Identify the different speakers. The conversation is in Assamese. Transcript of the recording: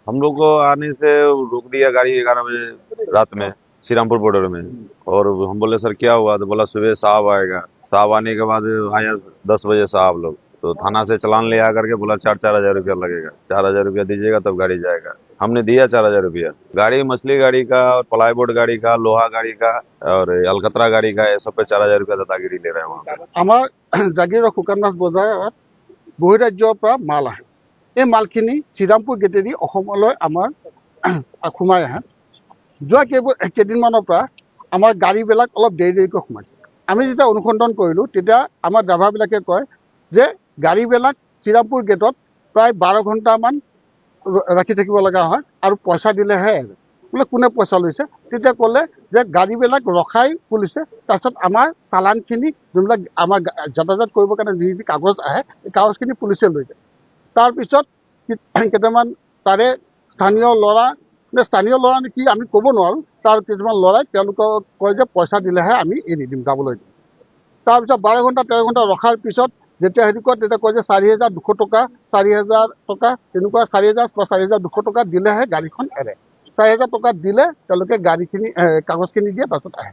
Speaker 1: हम लोग को आने से रोक दिया गाड़ी 11 बजे रात में श्रीरामपुर बॉर्डर में। और हम बोले सर क्या हुआ, तो बोला सुबह साहब आएगा। साहब आने के बाद आया 10 बजे साहब लोग, तो थाना से चालान ले आकर के बोला 4,000 रुपया लगेगा, 4,000 रुपया दीजिएगा तब गाड़ी जाएगा। हमने दिया 4,000 रुपया। गाड़ी मछली गाड़ी का और प्लाईवुड गाड़ी का, लोहा गाड़ी का और अलकतरा गाड़ी का, ये सब पे 4,000 रुपया दादागिरी ले रहे हैं वहाँ पे।
Speaker 2: আমাৰ জাগিৰ শুকান মাছ বজাৰত বহিৰাজ্যৰ পৰা মাল আহে। এই মালখিনি শ্ৰীৰামপুৰ গেটেদি অসমলৈ আমাৰ সোমাই আহে। যোৱা কেইদিনমানৰ পৰা আমাৰ গাড়ীবিলাক অলপ দেৰিকৈ সোমাইছে। আমি যেতিয়া অনুসন্ধান কৰিলোঁ তেতিয়া আমাৰ ড্ৰাইভাৰবিলাকে কয় যে গাড়ীবিলাক শ্ৰীৰামপুৰ গেটত প্ৰায় 12 ঘণ্টামান ৰাখি থাকিব লগা হয় আৰু পইচা দিলেহে এৰে। বোলে কোনে পইচা লৈছে? তেতিয়া ক'লে যে গাড়ীবিলাক ৰখাই পুলিচে, তাৰপিছত আমাৰ চালানখিনি যোনবিলাক আমাৰ যাতায়াত কৰিবৰ কাৰণে যি কাগজ আহে এই কাগজখিনি পুলিচে লৈ যায়। তাৰপিছত কেইটামান তাৰে স্থানীয় ল'ৰা কি আমি ক'ব নোৱাৰোঁ, তাৰ কিছুমান ল'ৰাই তেওঁলোকক কয় যে পইচা দিলেহে আমি এৰি দিম, যাবলৈ দিম। তাৰপিছত 12 ঘণ্টা 13 ঘণ্টা ৰখাৰ পিছত যেতিয়া হেৰি কয় তেতিয়া কয় যে 4,200 টকা, 4,000 টকা, তেনেকুৱা 4,000 বা 4,200 টকা দিলেহে গাড়ীখন এৰে। 4,000 টকা দিলে তেওঁলোকে গাড়ীখিনি কাগজখিনি দিয়ে, তাৰপিছত আহে।